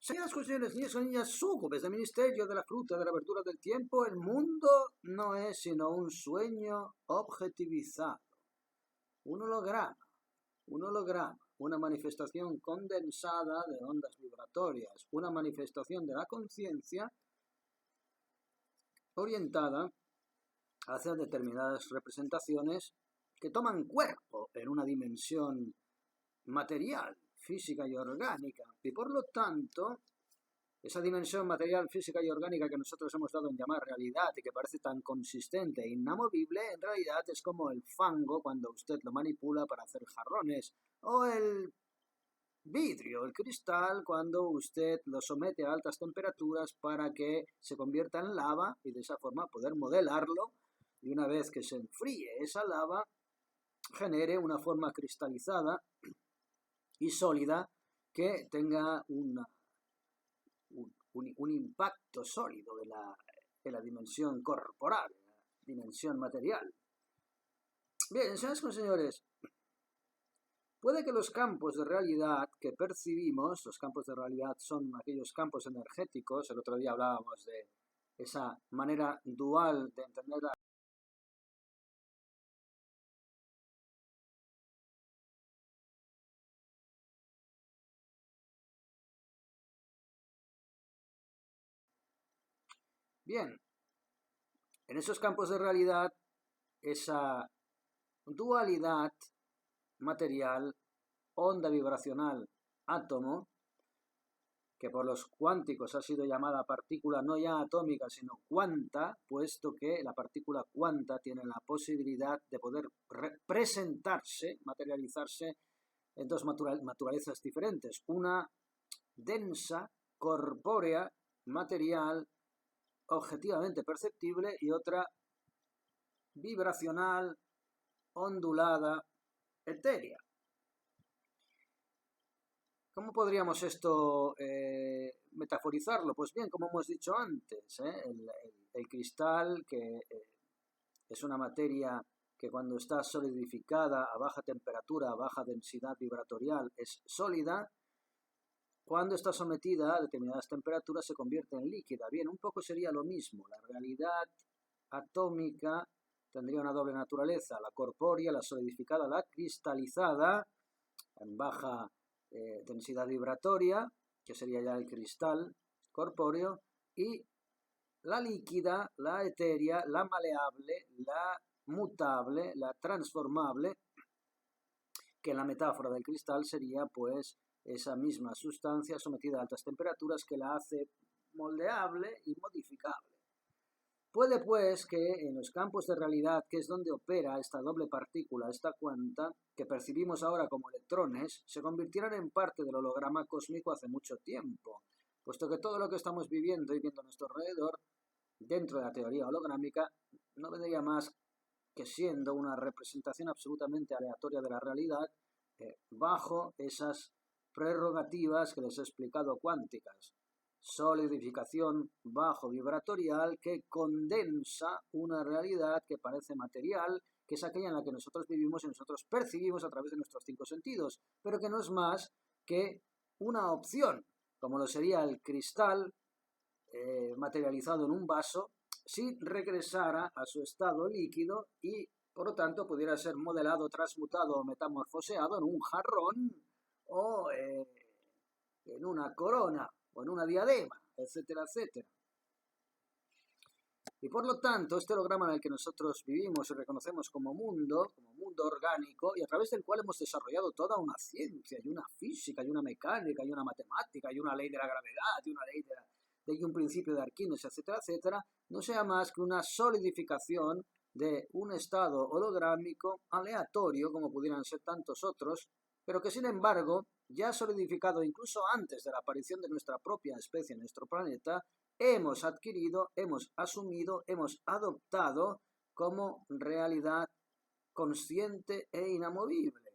Señoras, señores, niños y niñas, súcubes del ministerio de la fruta de la verdura del tiempo, el mundo no es sino un sueño objetivizado, un holograma, una manifestación condensada de ondas vibratorias, una manifestación de la conciencia orientada hacia determinadas representaciones que toman cuerpo en una dimensión material, física y orgánica, y por lo tanto esa dimensión material, física y orgánica que nosotros hemos dado en llamar realidad y que parece tan consistente e inamovible, en realidad es como el fango cuando usted lo manipula para hacer jarrones, o el vidrio, el cristal, cuando usted lo somete a altas temperaturas para que se convierta en lava y de esa forma poder modelarlo, y una vez que se enfríe esa lava, genere una forma cristalizada y sólida que tenga un impacto sólido de la dimensión corporal, de la dimensión material. Bien, señoras y señores, puede que los campos de realidad que percibimos, los campos de realidad son aquellos campos energéticos, el otro día hablábamos de esa manera dual de entender la Bien, en esos campos de realidad, esa dualidad material, onda vibracional, átomo, que por los cuánticos ha sido llamada partícula no ya atómica, sino cuanta, puesto que la partícula cuanta tiene la posibilidad de poder presentarse, materializarse en dos naturalezas diferentes. Una densa, corpórea, material, objetivamente perceptible, y otra vibracional, ondulada, etérea. ¿Cómo podríamos esto metaforizarlo? Pues bien, como hemos dicho antes, el cristal, que es una materia que cuando está solidificada a baja temperatura, a baja densidad vibratorial, es sólida. Cuando está sometida a determinadas temperaturas se convierte en líquida. Bien, un poco sería lo mismo. La realidad atómica tendría una doble naturaleza, la corpórea, la solidificada, la cristalizada, en baja densidad vibratoria, que sería ya el cristal corpóreo, y la líquida, la etérea, la maleable, la mutable, la transformable, que en la metáfora del cristal sería pues esa misma sustancia sometida a altas temperaturas que la hace moldeable y modificable. Puede pues que en los campos de realidad, que es donde opera esta doble partícula, esta cuanta, que percibimos ahora como electrones, se convirtieran en parte del holograma cósmico hace mucho tiempo, puesto que todo lo que estamos viviendo y viendo a nuestro alrededor, dentro de la teoría holográmica, no vendría más que siendo una representación absolutamente aleatoria de la realidad, bajo esas prerrogativas que les he explicado cuánticas. Solidificación bajo vibratorial que condensa una realidad que parece material, que es aquella en la que nosotros vivimos y nosotros percibimos a través de nuestros 5 sentidos, pero que no es más que una opción, como lo sería el cristal materializado en un vaso, si regresara a su estado líquido y, por lo tanto, pudiera ser modelado, transmutado o metamorfoseado en un jarrón o en una corona o en una diadema, etcétera, etcétera. Y por lo tanto, este holograma en el que nosotros vivimos y reconocemos como mundo orgánico, y a través del cual hemos desarrollado toda una ciencia, y una física, y una mecánica, y una matemática, y una ley de la gravedad, y una ley de un principio de Arquímedes, etcétera, etcétera, no sea más que una solidificación de un estado holográmico aleatorio, como pudieran ser tantos otros, pero que sin embargo, ya solidificado incluso antes de la aparición de nuestra propia especie en nuestro planeta, hemos adquirido, hemos asumido, hemos adoptado como realidad consciente e inamovible.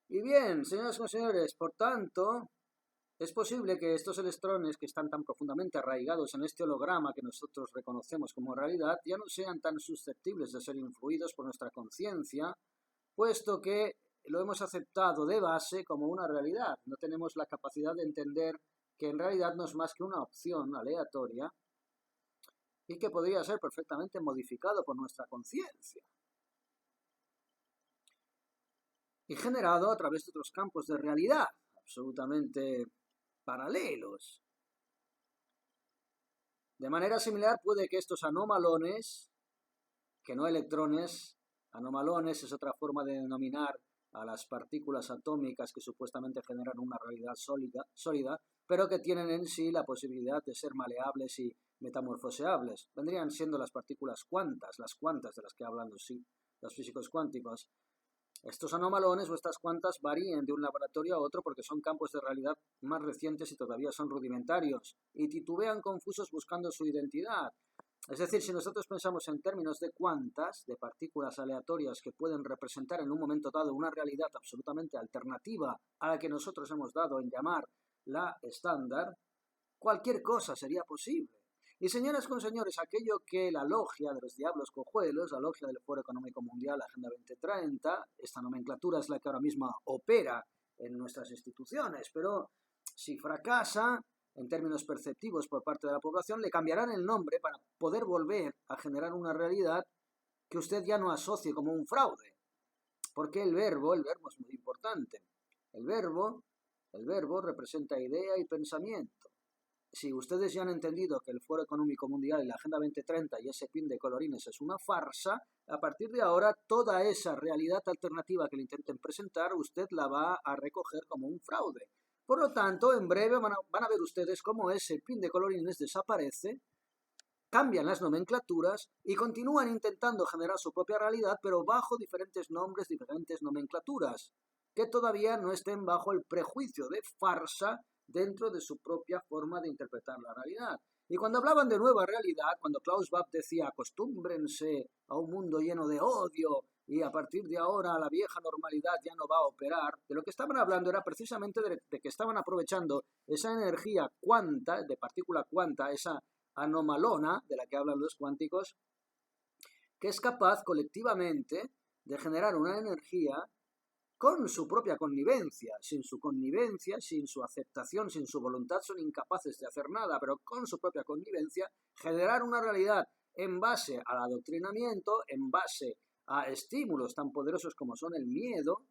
Y bien, señoras y señores, por tanto, es posible que estos electrones que están tan profundamente arraigados en este holograma que nosotros reconocemos como realidad ya no sean tan susceptibles de ser influidos por nuestra conciencia, puesto que lo hemos aceptado de base como una realidad. No tenemos la capacidad de entender que en realidad no es más que una opción aleatoria y que podría ser perfectamente modificado por nuestra conciencia y generado a través de otros campos de realidad absolutamente paralelos. De manera similar puede que estos anomalones, que no electrones, anomalones es otra forma de denominar a las partículas atómicas que supuestamente generan una realidad sólida, pero que tienen en sí la posibilidad de ser maleables y metamorfoseables. Vendrían siendo las partículas cuantas, las cuantas de las que hablan los físicos cuánticos. Estos anomalones o estas cuantas varían de un laboratorio a otro porque son campos de realidad más recientes y todavía son rudimentarios y titubean confusos buscando su identidad. Es decir, si nosotros pensamos en términos de cuantas, de partículas aleatorias que pueden representar en un momento dado una realidad absolutamente alternativa a la que nosotros hemos dado en llamar la estándar, cualquier cosa sería posible. Y señoras con señores, aquello que la logia de los diablos cojuelos, la logia del Foro Económico Mundial, la Agenda 2030, esta nomenclatura es la que ahora mismo opera en nuestras instituciones, pero si fracasa en términos perceptivos por parte de la población, le cambiarán el nombre para poder volver a generar una realidad que usted ya no asocie como un fraude. Porque el verbo es muy importante. El verbo representa idea y pensamiento. Si ustedes ya han entendido que el Foro Económico Mundial y la Agenda 2030 y ese pin de colorines es una farsa, a partir de ahora toda esa realidad alternativa que le intenten presentar, usted la va a recoger como un fraude. Por lo tanto, en breve van a ver ustedes cómo ese pin de colorines desaparece, cambian las nomenclaturas y continúan intentando generar su propia realidad, pero bajo diferentes nombres, diferentes nomenclaturas, que todavía no estén bajo el prejuicio de farsa dentro de su propia forma de interpretar la realidad. Y cuando hablaban de nueva realidad, cuando Klaus Schwab decía acostúmbrense a un mundo lleno de odio y a partir de ahora la vieja normalidad ya no va a operar, de lo que estaban hablando era precisamente de que estaban aprovechando esa energía cuanta, de partícula cuanta, esa anomalona de la que hablan los cuánticos, que es capaz colectivamente de generar una energía con su propia connivencia. Sin su connivencia, sin su aceptación, sin su voluntad, son incapaces de hacer nada, pero con su propia connivencia, generar una realidad en base al adoctrinamiento, en base a estímulos tan poderosos como son el miedo,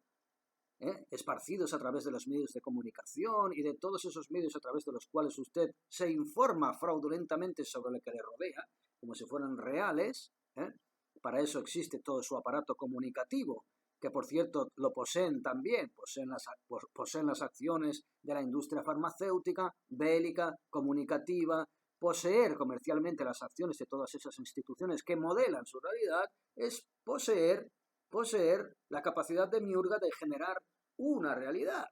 esparcidos a través de los medios de comunicación y de todos esos medios a través de los cuales usted se informa fraudulentamente sobre lo que le rodea, como si fueran reales. Para eso existe todo su aparato comunicativo, que por cierto lo poseen también, poseen las acciones de la industria farmacéutica, bélica, comunicativa. Poseer comercialmente las acciones de todas esas instituciones que modelan su realidad es poseer la capacidad de miurga de generar una realidad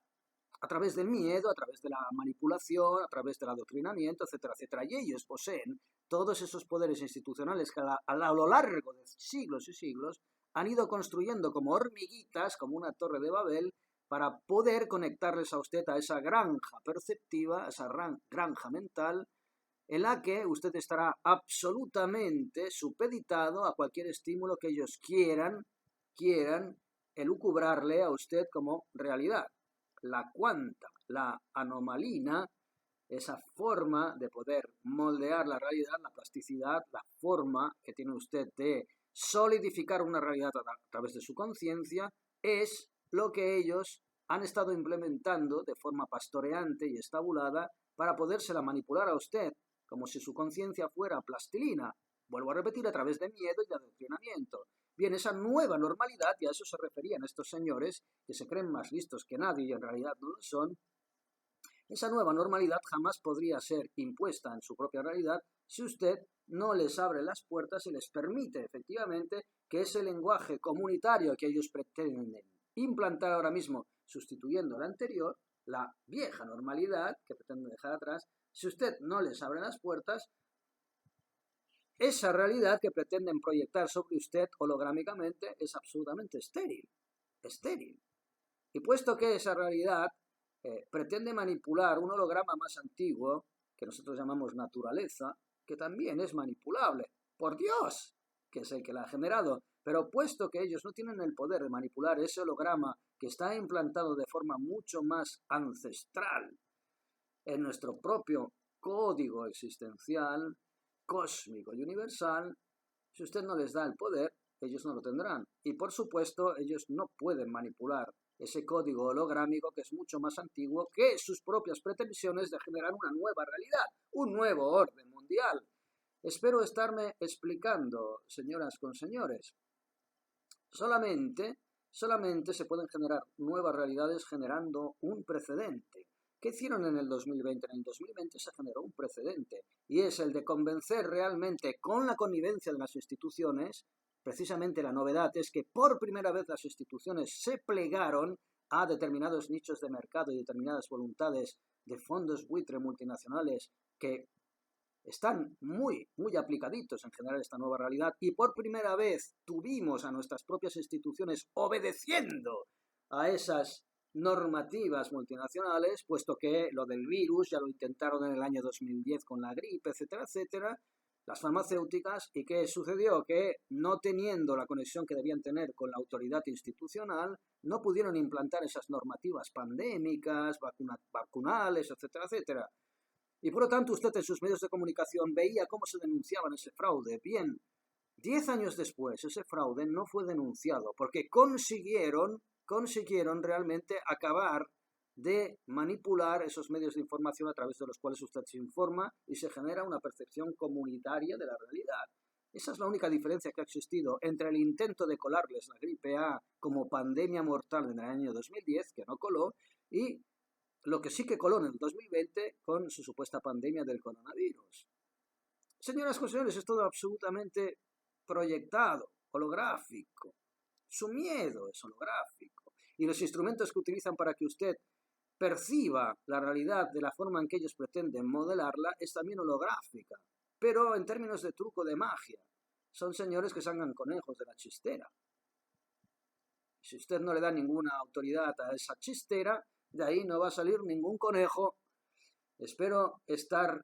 a través del miedo, a través de la manipulación, a través del adoctrinamiento, etcétera, etcétera. Y ellos poseen todos esos poderes institucionales que a lo largo de siglos y siglos han ido construyendo como hormiguitas, como una torre de Babel, para poder conectarles a usted a esa granja perceptiva, a esa granja mental, en la que usted estará absolutamente supeditado a cualquier estímulo que ellos quieran elucubrarle a usted como realidad. La cuanta, la anomalina, esa forma de poder moldear la realidad, la plasticidad, la forma que tiene usted de solidificar una realidad a través de su conciencia, es lo que ellos han estado implementando de forma pastoreante y estabulada para podérsela manipular a usted, como si su conciencia fuera plastilina. Vuelvo a repetir, a través de miedo y de adoctrinamiento. Bien, esa nueva normalidad, y a eso se referían estos señores, que se creen más listos que nadie y en realidad no lo son, esa nueva normalidad jamás podría ser impuesta en su propia realidad si usted no les abre las puertas y les permite efectivamente que ese lenguaje comunitario que ellos pretenden implantar ahora mismo, sustituyendo el anterior, la vieja normalidad que pretenden dejar atrás, si usted no les abre las puertas, esa realidad que pretenden proyectar sobre usted holográmicamente es absolutamente estéril. Y puesto que esa realidad pretende manipular un holograma más antiguo, que nosotros llamamos naturaleza, que también es manipulable, por Dios, que es el que la ha generado, Pero puesto que ellos no tienen el poder de manipular ese holograma que está implantado de forma mucho más ancestral en nuestro propio código existencial, cósmico y universal, si usted no les da el poder, ellos no lo tendrán. Y por supuesto, ellos no pueden manipular ese código holográmico que es mucho más antiguo que sus propias pretensiones de generar una nueva realidad, un nuevo orden mundial. Espero estarme explicando, señoras con señores. Solamente se pueden generar nuevas realidades generando un precedente. ¿Qué hicieron en el 2020? En el 2020 se generó un precedente y es el de convencer realmente con la connivencia de las instituciones. Precisamente la novedad es que por primera vez las instituciones se plegaron a determinados nichos de mercado y determinadas voluntades de fondos buitre multinacionales que están muy aplicaditos en generar esta nueva realidad y por primera vez tuvimos a nuestras propias instituciones obedeciendo a esas normativas multinacionales, puesto que lo del virus ya lo intentaron en el año 2010 con la gripe, etcétera, etcétera, las farmacéuticas. ¿Y qué sucedió? Que no teniendo la conexión que debían tener con la autoridad institucional, no pudieron implantar esas normativas pandémicas, vacunales, etcétera, etcétera. Y por lo tanto usted en sus medios de comunicación veía cómo se denunciaban ese fraude. Bien, 10 años después ese fraude no fue denunciado porque consiguieron realmente acabar de manipular esos medios de información a través de los cuales usted se informa y se genera una percepción comunitaria de la realidad. Esa es la única diferencia que ha existido entre el intento de colarles la gripe A como pandemia mortal en el año 2010, que no coló, y lo que sí que coló en el 2020 con su supuesta pandemia del coronavirus. Señoras y señores, es todo absolutamente proyectado, holográfico. Su miedo es holográfico. Y los instrumentos que utilizan para que usted perciba la realidad de la forma en que ellos pretenden modelarla es también holográfica. Pero en términos de truco de magia, son señores que salgan conejos de la chistera. Si usted no le da ninguna autoridad a esa chistera, de ahí no va a salir ningún conejo. Espero estar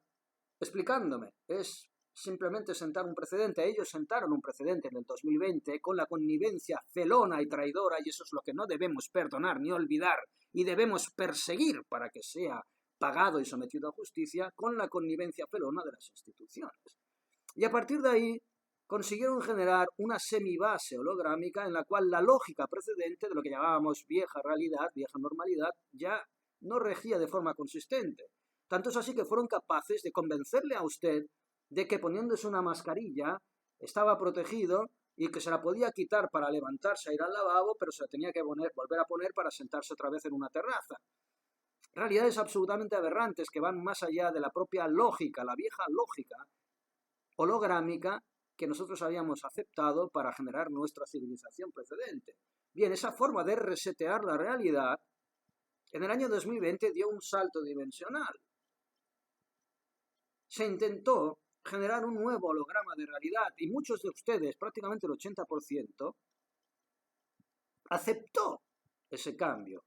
explicándome. Es simplemente sentar un precedente. Ellos sentaron un precedente en el 2020 con la connivencia felona y traidora, y eso es lo que no debemos perdonar ni olvidar, y debemos perseguir para que sea pagado y sometido a justicia, con la connivencia felona de las instituciones. Y a partir de ahí consiguieron generar una semibase holográmica en la cual la lógica precedente de lo que llamábamos vieja realidad, vieja normalidad, ya no regía de forma consistente. Tanto es así que fueron capaces de convencerle a usted de que poniéndose una mascarilla estaba protegido y que se la podía quitar para levantarse a ir al lavabo, pero se la tenía que volver a poner para sentarse otra vez en una terraza. Realidades absolutamente aberrantes que van más allá de la propia lógica, la vieja lógica holográmica que nosotros habíamos aceptado para generar nuestra civilización precedente. Bien, esa forma de resetear la realidad en el año 2020 dio un salto dimensional. Se intentó generar un nuevo holograma de realidad y muchos de ustedes, prácticamente el 80%, aceptó ese cambio,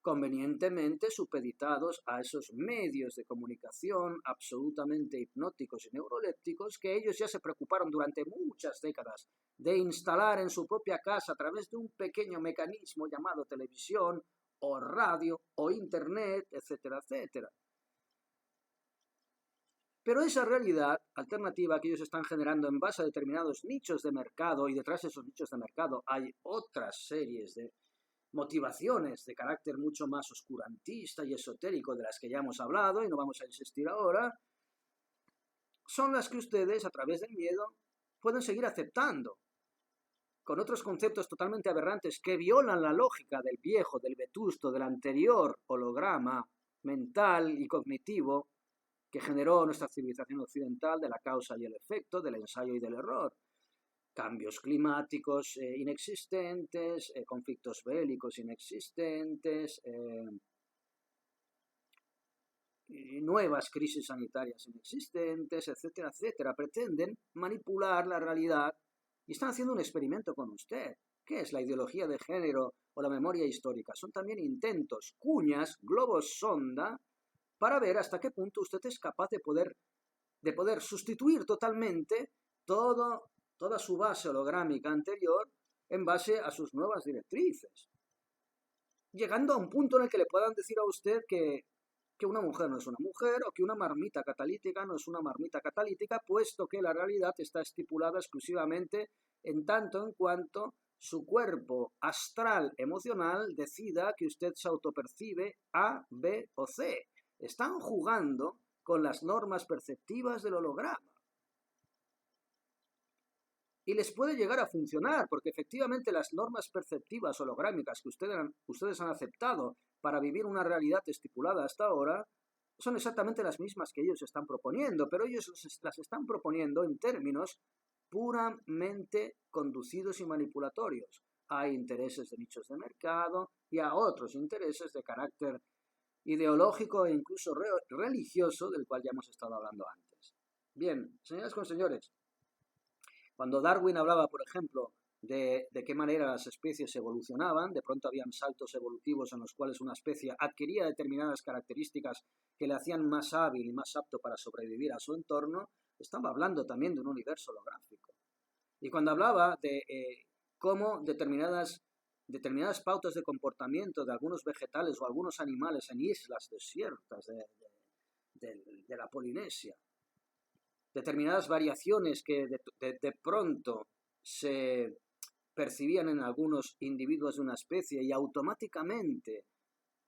convenientemente supeditados a esos medios de comunicación absolutamente hipnóticos y neurolépticos que ellos ya se preocuparon durante muchas décadas de instalar en su propia casa a través de un pequeño mecanismo llamado televisión o radio o internet, etcétera, etcétera. Pero esa realidad alternativa que ellos están generando en base a determinados nichos de mercado, y detrás de esos nichos de mercado hay otras series de motivaciones de carácter mucho más oscurantista y esotérico de las que ya hemos hablado y no vamos a insistir ahora, son las que ustedes a través del miedo pueden seguir aceptando, con otros conceptos totalmente aberrantes que violan la lógica del viejo, del vetusto, del anterior holograma mental y cognitivo que generó nuestra civilización occidental de la causa y el efecto, del ensayo y del error. Cambios climáticos inexistentes, conflictos bélicos inexistentes, y nuevas crisis sanitarias inexistentes, etcétera, etcétera. Pretenden manipular la realidad y están haciendo un experimento con usted. ¿Qué es la ideología de género o la memoria histórica? Son también intentos, cuñas, globos sonda, para ver hasta qué punto usted es capaz de poder sustituir totalmente todo toda su base holográmica anterior en base a sus nuevas directrices, llegando a un punto en el que le puedan decir a usted que una mujer no es una mujer o que una marmita catalítica no es una marmita catalítica, puesto que la realidad está estipulada exclusivamente en tanto en cuanto su cuerpo astral emocional decida que usted se autopercibe A, B o C. Están jugando con las normas perceptivas del holograma. Y les puede llegar a funcionar, porque efectivamente las normas perceptivas holográmicas que ustedes han aceptado para vivir una realidad estipulada hasta ahora son exactamente las mismas que ellos están proponiendo, pero ellos las están proponiendo en términos puramente conducidos y manipulatorios. Hay intereses de nichos de mercado y a otros intereses de carácter ideológico e incluso religioso, del cual ya hemos estado hablando antes. Bien, señoras con señores, cuando Darwin hablaba, por ejemplo, de qué manera las especies evolucionaban, de pronto habían saltos evolutivos en los cuales una especie adquiría determinadas características que le hacían más hábil y más apto para sobrevivir a su entorno, estaba hablando también de un universo holográfico. Y cuando hablaba de cómo determinadas pautas de comportamiento de algunos vegetales o algunos animales en islas desiertas de la Polinesia, determinadas variaciones que de pronto se percibían en algunos individuos de una especie y automáticamente,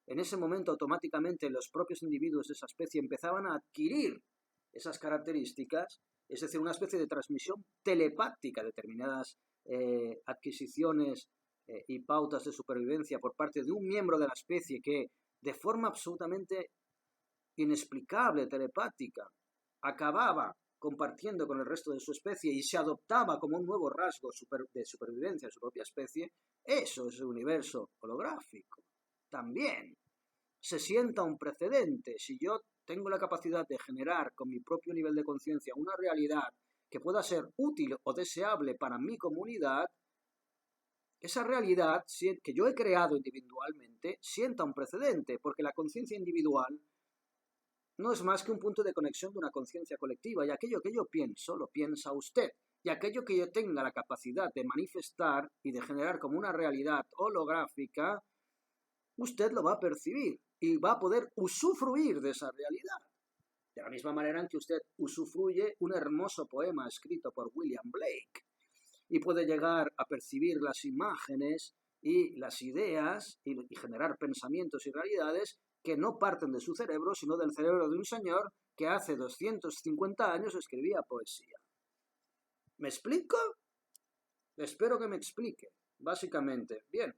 en ese momento automáticamente los propios individuos de esa especie empezaban a adquirir esas características, es decir, una especie de transmisión telepática, determinadas adquisiciones y pautas de supervivencia por parte de un miembro de la especie que de forma absolutamente inexplicable, telepática, acababa compartiendo con el resto de su especie y se adoptaba como un nuevo rasgo de supervivencia de su propia especie, eso es el universo holográfico. También se sienta un precedente. Si yo tengo la capacidad de generar con mi propio nivel de conciencia una realidad que pueda ser útil o deseable para mi comunidad, esa realidad que yo he creado individualmente sienta un precedente, porque la conciencia individual no es más que un punto de conexión de una conciencia colectiva, y aquello que yo pienso lo piensa usted, y aquello que yo tenga la capacidad de manifestar y de generar como una realidad holográfica, usted lo va a percibir y va a poder usufruir de esa realidad. De la misma manera en que usted usufruye un hermoso poema escrito por William Blake y puede llegar a percibir las imágenes y las ideas y generar pensamientos y realidades que no parten de su cerebro, sino del cerebro de un señor que hace 250 años escribía poesía. ¿Me explico? Espero que me explique. Básicamente, bien.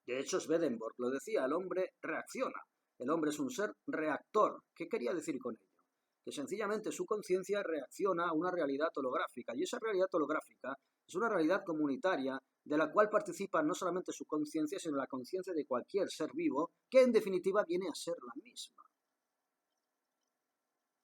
De hecho, Swedenborg lo decía, el hombre reacciona. El hombre es un ser reactor. ¿Qué quería decir con ello? Que sencillamente su conciencia reacciona a una realidad holográfica. Y esa realidad holográfica es una realidad comunitaria de la cual participa no solamente su conciencia, sino la conciencia de cualquier ser vivo, que en definitiva viene a ser la misma.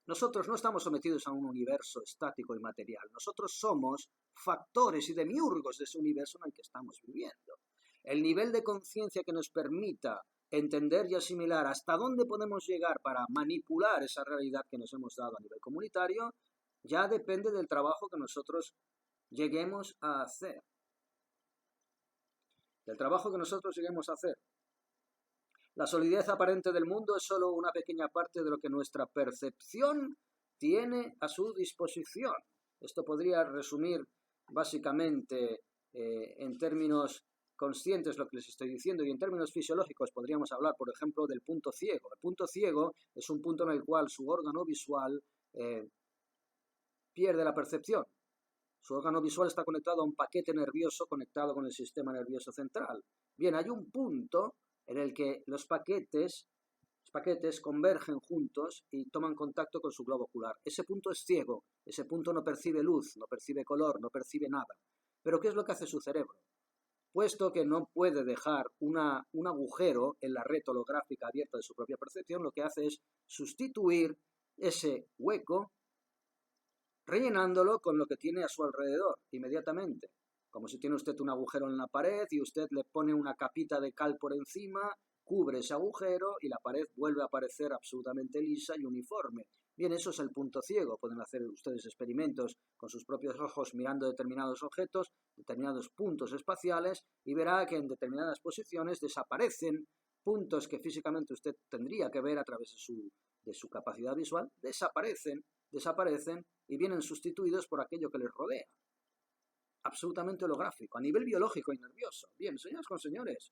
Nosotros no estamos sometidos a un universo estático y material. Nosotros somos factores y demiurgos de ese universo en el que estamos viviendo. El nivel de conciencia que nos permita entender y asimilar hasta dónde podemos llegar para manipular esa realidad que nos hemos dado a nivel comunitario, ya depende del trabajo que nosotros lleguemos a hacer. Del trabajo que nosotros lleguemos a hacer. La solidez aparente del mundo es solo una pequeña parte de lo que nuestra percepción tiene a su disposición. Esto podría resumir básicamente en términos conscientes lo que les estoy diciendo, y en términos fisiológicos podríamos hablar, por ejemplo, del punto ciego. El punto ciego es un punto en el cual su órgano visual pierde la percepción. Su órgano visual está conectado a un paquete nervioso conectado con el sistema nervioso central. Bien, hay un punto en el que los paquetes convergen juntos y toman contacto con su globo ocular. Ese punto es ciego, ese punto no percibe luz, no percibe color, no percibe nada. Pero ¿qué es lo que hace su cerebro? Puesto que no puede dejar un agujero en la red holográfica abierta de su propia percepción, lo que hace es sustituir ese hueco rellenándolo con lo que tiene a su alrededor inmediatamente. Como si tiene usted un agujero en la pared y usted le pone una capita de cal por encima, cubre ese agujero y la pared vuelve a aparecer absolutamente lisa y uniforme. Bien, eso es el punto ciego. Pueden hacer ustedes experimentos con sus propios ojos mirando determinados objetos, determinados puntos espaciales, y verá que en determinadas posiciones desaparecen puntos que físicamente usted tendría que ver a través de su capacidad visual, desaparecen y vienen sustituidos por aquello que les rodea. Absolutamente holográfico, a nivel biológico y nervioso. Bien, señoras con señores,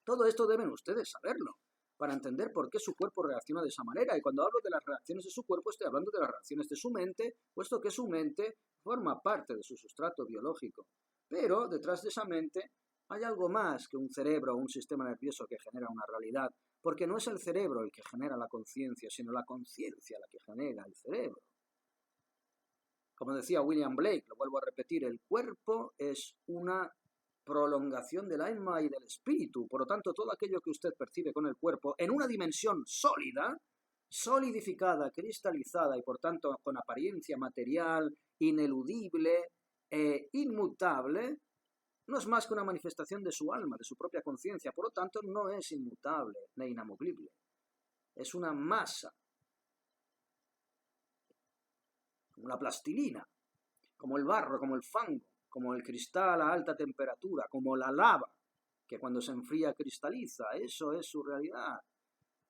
todo esto deben ustedes saberlo para entender por qué su cuerpo reacciona de esa manera. Y cuando hablo de las reacciones de su cuerpo, estoy hablando de las reacciones de su mente, puesto que su mente forma parte de su sustrato biológico. Pero detrás de esa mente hay algo más que un cerebro o un sistema nervioso que genera una realidad, porque no es el cerebro el que genera la conciencia, sino la conciencia la que genera el cerebro. Como decía William Blake, lo vuelvo a repetir, el cuerpo es una prolongación del alma y del espíritu. Por lo tanto, todo aquello que usted percibe con el cuerpo en una dimensión sólida, solidificada, cristalizada y por tanto con apariencia material, ineludible e inmutable, no es más que una manifestación de su alma, de su propia conciencia. Por lo tanto, no es inmutable ni inamovible. Es una masa, como la plastilina, como el barro, como el fango, como el cristal a alta temperatura, como la lava, que cuando se enfría cristaliza. Eso es su realidad.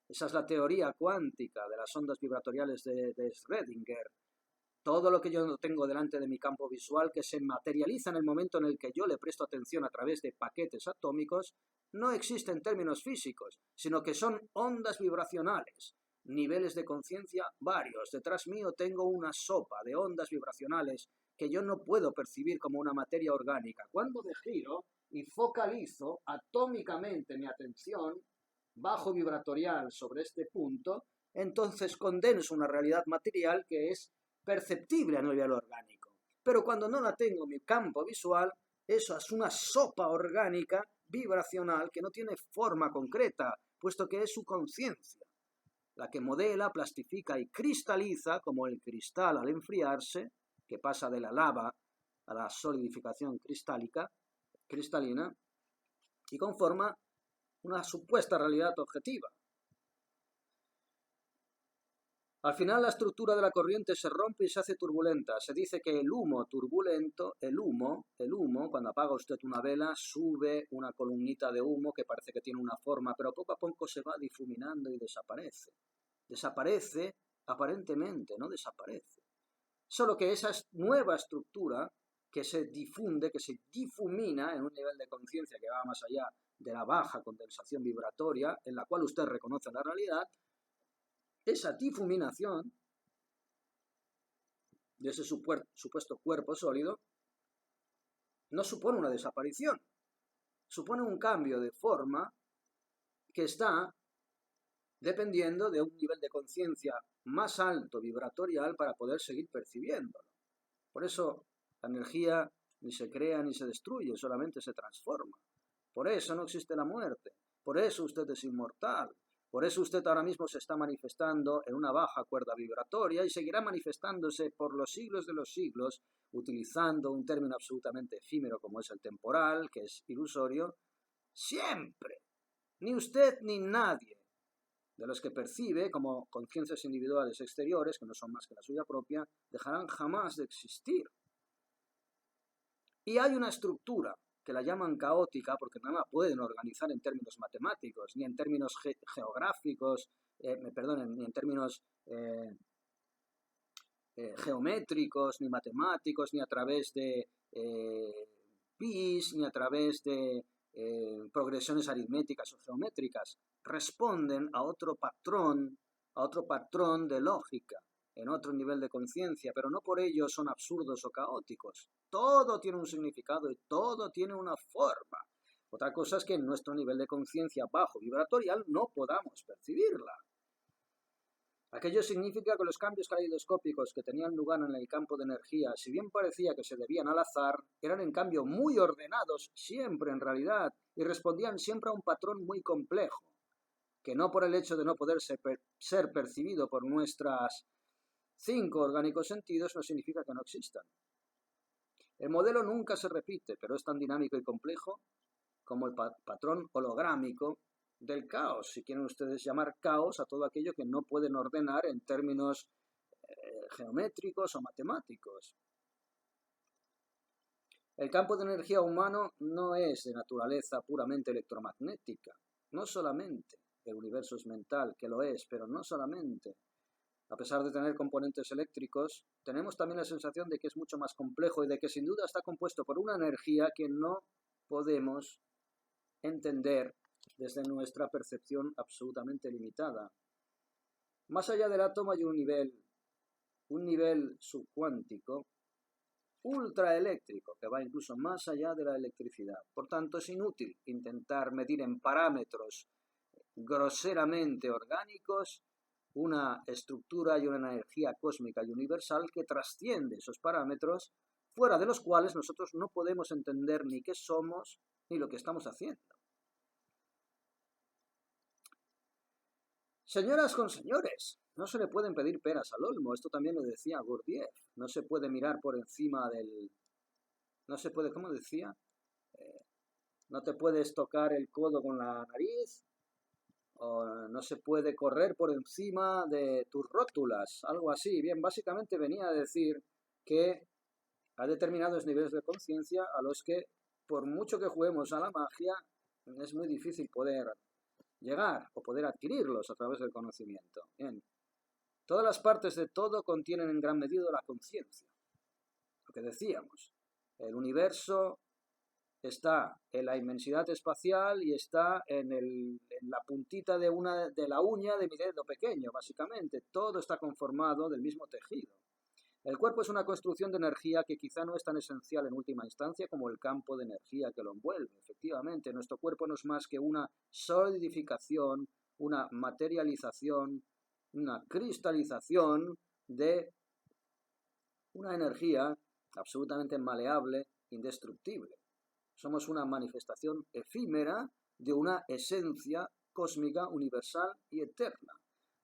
Esa es la teoría cuántica de las ondas vibratoriales de Schrödinger. Todo lo que yo tengo delante de mi campo visual, que se materializa en el momento en el que yo le presto atención a través de paquetes atómicos, no existe en términos físicos, sino que son ondas vibracionales, niveles de conciencia varios. Detrás mío tengo una sopa de ondas vibracionales que yo no puedo percibir como una materia orgánica. Cuando me giro y focalizo atómicamente mi atención bajo vibratorial sobre este punto, entonces condenso una realidad material que es perceptible a nivel orgánico. Pero cuando no la tengo en mi campo visual, eso es una sopa orgánica vibracional que no tiene forma concreta, puesto que es su conciencia la que modela, plastifica y cristaliza, como el cristal al enfriarse, que pasa de la lava a la solidificación cristalina, y conforma una supuesta realidad objetiva. Al final la estructura de la corriente se rompe y se hace turbulenta. Se dice que el humo turbulento, el humo, cuando apaga usted una vela, sube una columnita de humo que parece que tiene una forma, pero poco a poco se va difuminando y desaparece. Desaparece aparentemente, no desaparece. Solo que esa nueva estructura que se difunde, que se difumina en un nivel de conciencia que va más allá de la baja condensación vibratoria, en la cual usted reconoce la realidad, esa difuminación de ese supuesto cuerpo sólido no supone una desaparición, supone un cambio de forma que está dependiendo de un nivel de conciencia más alto vibratorial para poder seguir percibiéndolo. Por eso la energía ni se crea ni se destruye, solamente se transforma. Por eso no existe la muerte, por eso usted es inmortal. Por eso usted ahora mismo se está manifestando en una baja cuerda vibratoria y seguirá manifestándose por los siglos de los siglos, utilizando un término absolutamente efímero como es el temporal, que es ilusorio, siempre. Ni usted ni nadie de los que percibe como conciencias individuales exteriores, que no son más que la suya propia, dejarán jamás de existir. Y hay una estructura que la llaman caótica porque no la pueden organizar en términos matemáticos, ni en términos geográficos, ni en términos geométricos, ni matemáticos, ni a través de pis, ni a través de progresiones aritméticas o geométricas. Responden a otro patrón de lógica, en otro nivel de conciencia, pero no por ello son absurdos o caóticos. Todo tiene un significado y todo tiene una forma. Otra cosa es que en nuestro nivel de conciencia bajo vibratorial no podamos percibirla. Aquello significa que los cambios caleidoscópicos que tenían lugar en el campo de energía, si bien parecía que se debían al azar, eran en cambio muy ordenados siempre en realidad y respondían siempre a un patrón muy complejo, que no por el hecho de no poder ser percibido por nuestras 5 orgánicos sentidos no significa que no existan. El modelo nunca se repite, pero es tan dinámico y complejo como el patrón holográmico del caos, si quieren ustedes llamar caos a todo aquello que no pueden ordenar en términos geométricos o matemáticos. El campo de energía humano no es de naturaleza puramente electromagnética, no solamente. El universo es mental, que lo es, pero no solamente. A pesar de tener componentes eléctricos, tenemos también la sensación de que es mucho más complejo y de que sin duda está compuesto por una energía que no podemos entender desde nuestra percepción absolutamente limitada. Más allá del átomo hay un nivel subcuántico ultraeléctrico que va incluso más allá de la electricidad. Por tanto, es inútil intentar medir en parámetros groseramente orgánicos una estructura y una energía cósmica y universal que trasciende esos parámetros, fuera de los cuales nosotros no podemos entender ni qué somos ni lo que estamos haciendo. Señoras con señores, no se le pueden pedir peras al olmo, esto también lo decía Gurdjieff, no se puede mirar por encima del... no se puede, ¿cómo decía? No te puedes tocar el codo con la nariz, o no se puede correr por encima de tus rótulas, algo así. Bien, básicamente venía a decir que hay determinados niveles de conciencia a los que, por mucho que juguemos a la magia, es muy difícil poder llegar o poder adquirirlos a través del conocimiento. Bien. Todas las partes de todo contienen en gran medida la conciencia. Lo que decíamos, el universo está en la inmensidad espacial y está en la puntita de la uña de mi dedo pequeño, básicamente. Todo está conformado del mismo tejido. El cuerpo es una construcción de energía que quizá no es tan esencial en última instancia como el campo de energía que lo envuelve. Efectivamente, nuestro cuerpo no es más que una solidificación, una materialización, una cristalización de una energía absolutamente maleable, indestructible. Somos una manifestación efímera de una esencia cósmica, universal y eterna.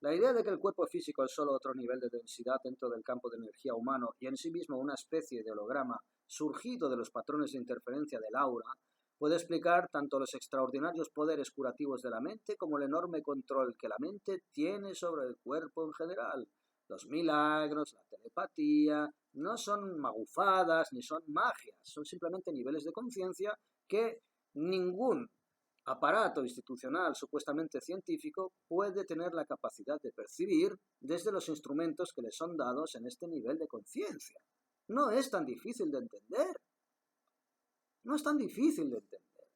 La idea de que el cuerpo físico es solo otro nivel de densidad dentro del campo de energía humano y en sí mismo una especie de holograma surgido de los patrones de interferencia del aura, puede explicar tanto los extraordinarios poderes curativos de la mente como el enorme control que la mente tiene sobre el cuerpo en general. Los milagros, la telepatía, no son magufadas ni son magias, son simplemente niveles de conciencia que ningún aparato institucional supuestamente científico puede tener la capacidad de percibir desde los instrumentos que le son dados en este nivel de conciencia. No es tan difícil de entender. No es tan difícil de entender.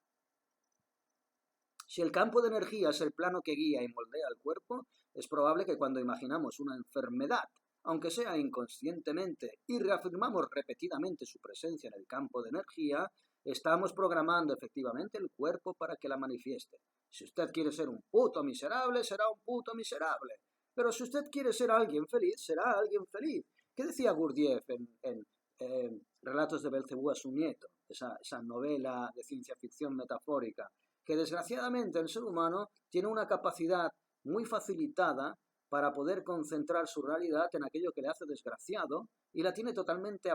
Si el campo de energía es el plano que guía y moldea el cuerpo, es probable que cuando imaginamos una enfermedad, aunque sea inconscientemente, y reafirmamos repetidamente su presencia en el campo de energía, estamos programando efectivamente el cuerpo para que la manifieste. Si usted quiere ser un puto miserable, será un puto miserable. Pero si usted quiere ser alguien feliz, será alguien feliz. ¿Qué decía Gurdjieff en Relatos de Belcebú a su nieto? Esa novela de ciencia ficción metafórica, que desgraciadamente el ser humano tiene una capacidad muy facilitada para poder concentrar su realidad en aquello que le hace desgraciado y la tiene totalmente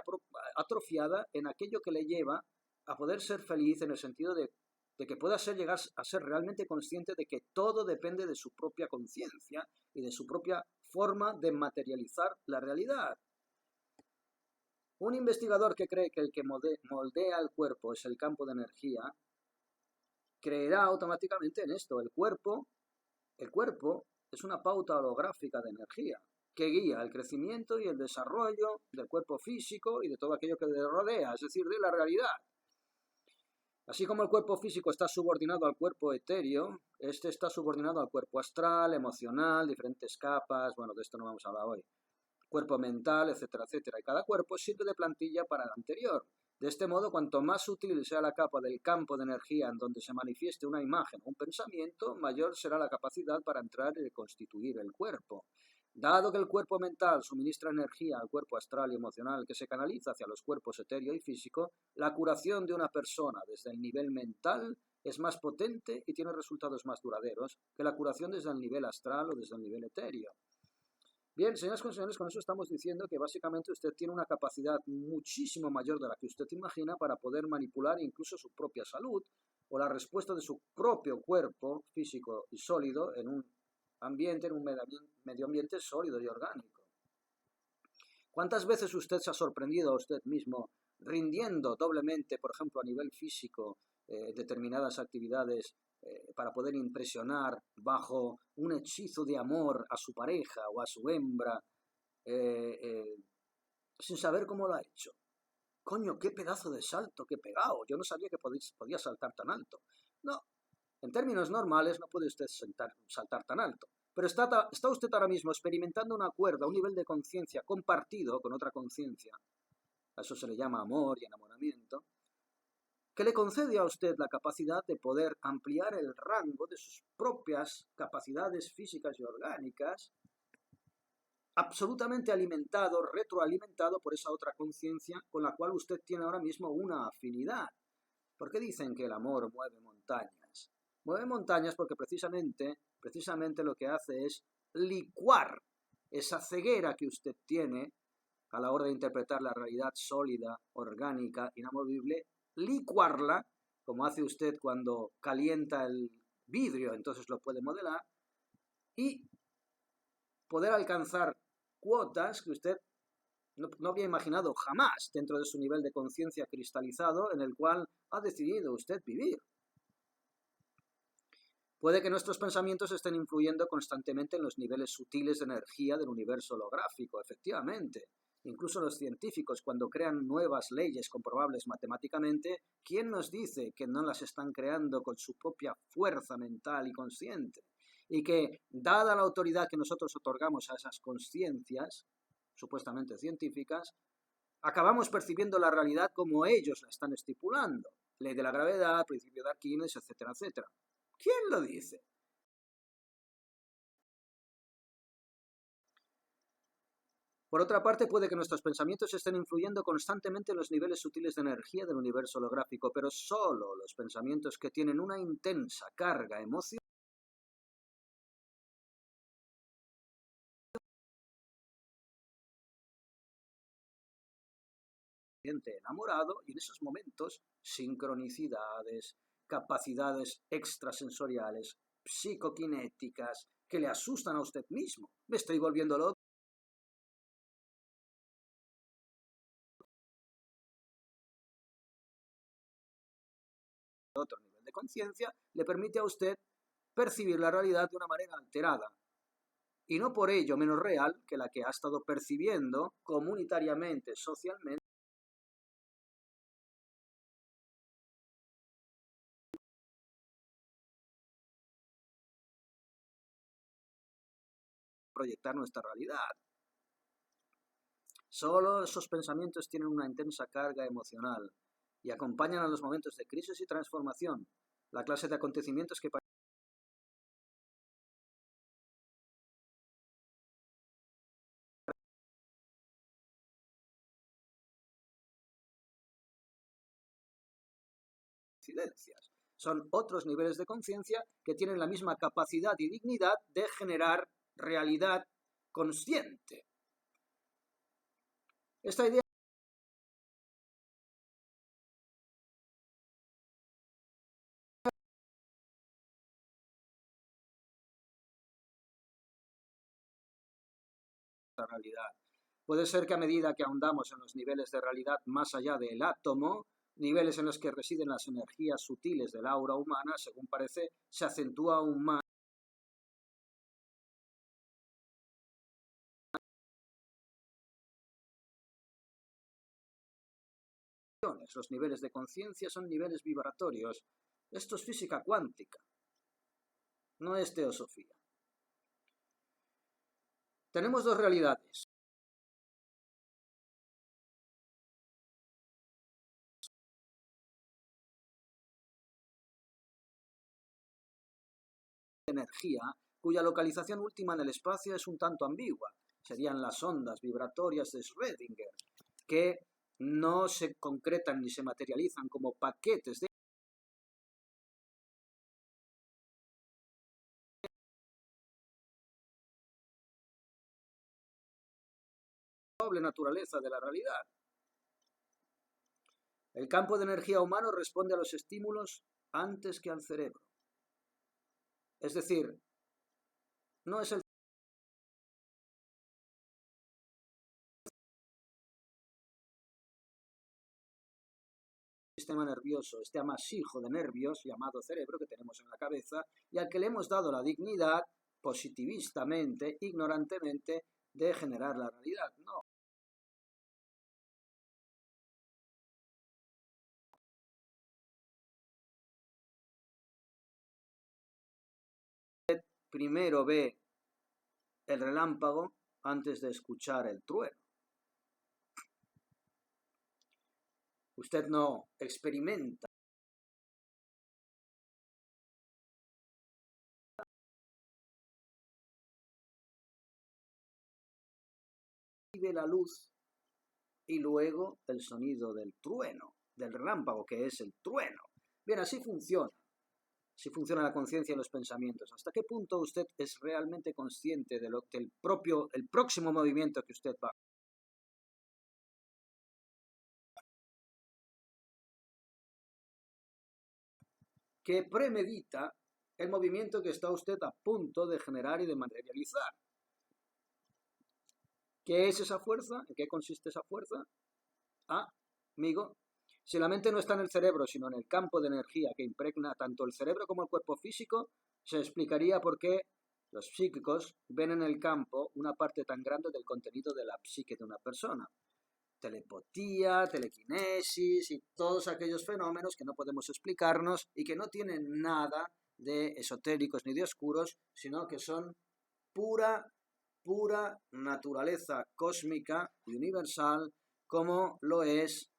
atrofiada en aquello que le lleva a poder ser feliz en el sentido de que pueda llegar a ser realmente consciente de que todo depende de su propia conciencia y de su propia forma de materializar la realidad. Un investigador que cree que el que moldea el cuerpo es el campo de energía, creerá automáticamente en esto. El cuerpo es una pauta holográfica de energía que guía el crecimiento y el desarrollo del cuerpo físico y de todo aquello que le rodea, es decir, de la realidad. Así como el cuerpo físico está subordinado al cuerpo etéreo, este está subordinado al cuerpo astral, emocional, diferentes capas, bueno, de esto no vamos a hablar hoy, cuerpo mental, etcétera, etcétera, y cada cuerpo sirve de plantilla para el anterior. De este modo, cuanto más sutil sea la capa del campo de energía en donde se manifieste una imagen o un pensamiento, mayor será la capacidad para entrar y constituir el cuerpo. Dado que el cuerpo mental suministra energía al cuerpo astral y emocional que se canaliza hacia los cuerpos etéreo y físico, la curación de una persona desde el nivel mental es más potente y tiene resultados más duraderos que la curación desde el nivel astral o desde el nivel etéreo. Bien, señoras y señores, con eso estamos diciendo que básicamente usted tiene una capacidad muchísimo mayor de la que usted imagina para poder manipular incluso su propia salud o la respuesta de su propio cuerpo físico y sólido en un ambiente, en un medio ambiente sólido y orgánico. ¿Cuántas veces usted se ha sorprendido a usted mismo rindiendo doblemente, por ejemplo, a nivel físico, determinadas actividades para poder impresionar bajo un hechizo de amor a su pareja o a su hembra, sin saber cómo lo ha hecho? Coño, qué pedazo de salto que he pegado. Yo no sabía que podía saltar tan alto. No, en términos normales no puede usted saltar tan alto. Pero está usted ahora mismo experimentando una cuerda, un nivel de conciencia compartido con otra conciencia. A eso se le llama amor y enamoramiento, que le concede a usted la capacidad de poder ampliar el rango de sus propias capacidades físicas y orgánicas, absolutamente alimentado, retroalimentado por esa otra conciencia con la cual usted tiene ahora mismo una afinidad. ¿Por qué dicen que el amor mueve montañas? Mueve montañas porque precisamente lo que hace es licuar esa ceguera que usted tiene a la hora de interpretar la realidad sólida, orgánica, inamovible, licuarla, como hace usted cuando calienta el vidrio, entonces lo puede modelar, y poder alcanzar cuotas que usted no había imaginado jamás dentro de su nivel de conciencia cristalizado en el cual ha decidido usted vivir. Puede que nuestros pensamientos estén influyendo constantemente en los niveles sutiles de energía del universo holográfico, efectivamente. Incluso los científicos, cuando crean nuevas leyes comprobables matemáticamente, ¿quién nos dice que no las están creando con su propia fuerza mental y consciente? Y que, dada la autoridad que nosotros otorgamos a esas conciencias, supuestamente científicas, acabamos percibiendo la realidad como ellos la están estipulando. Ley de la gravedad, principio de Arquímedes, etcétera, etcétera. ¿Quién lo dice? Por otra parte, puede que nuestros pensamientos estén influyendo constantemente en los niveles sutiles de energía del universo holográfico, pero solo los pensamientos que tienen una intensa carga emocional enamorado, y en esos momentos sincronicidades, capacidades extrasensoriales, psicoquinéticas, que le asustan a usted mismo. Me estoy volviendo loco. Otro nivel de conciencia le permite a usted percibir la realidad de una manera alterada, y no por ello menos real que la que ha estado percibiendo comunitariamente, socialmente, proyectar nuestra realidad. Solo esos pensamientos tienen una intensa carga emocional y acompañan a los momentos de crisis y transformación, la clase de acontecimientos que coincidencias. Son otros niveles de conciencia que tienen la misma capacidad y dignidad de generar realidad consciente. Esta idea de la realidad. Puede ser que a medida que ahondamos en los niveles de realidad más allá del átomo, niveles en los que residen las energías sutiles del aura humana, según parece, se acentúa aún más los niveles de conciencia son niveles vibratorios. Esto es física cuántica, no es teosofía. Tenemos dos realidades. Energía, cuya localización última en el espacio es un tanto ambigua. Serían las ondas vibratorias de Schrödinger, que no se concretan ni se materializan como paquetes de doble naturaleza de la realidad. El campo de energía humano responde a los estímulos antes que al cerebro. Es decir, no es el sistema nervioso, este amasijo de nervios llamado cerebro que tenemos en la cabeza y al que le hemos dado la dignidad positivistamente, ignorantemente, de generar la realidad. No. Primero ve el relámpago antes de escuchar el trueno. Usted no experimenta la luz y luego el sonido del trueno, del relámpago, que es el trueno. Bien, así funciona. Así funciona la conciencia y los pensamientos. ¿Hasta qué punto usted es realmente consciente de lo que el próximo movimiento que usted va? Que premedita el movimiento que está usted a punto de generar y de materializar. ¿Qué es esa fuerza? ¿En qué consiste esa fuerza? Ah, amigo, si la mente no está en el cerebro, sino en el campo de energía que impregna tanto el cerebro como el cuerpo físico, se explicaría por qué los psíquicos ven en el campo una parte tan grande del contenido de la psique de una persona. Telepatía, telequinesis y todos aquellos fenómenos que no podemos explicarnos y que no tienen nada de esotéricos ni de oscuros, sino que son pura naturaleza cósmica y universal, como lo es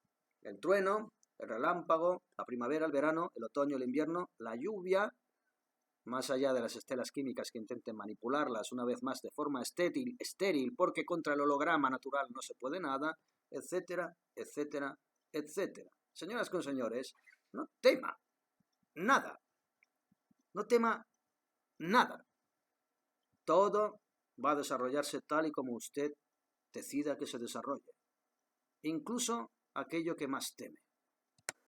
el trueno, el relámpago, la primavera, el verano, el otoño, el invierno, la lluvia, más allá de las estelas químicas que intenten manipularlas una vez más de forma estéril, porque contra el holograma natural no se puede nada, etcétera, etcétera, etcétera. Señoras con señores, no tema nada, no tema nada. Todo va a desarrollarse tal y como usted decida que se desarrolle, incluso aquello que más teme.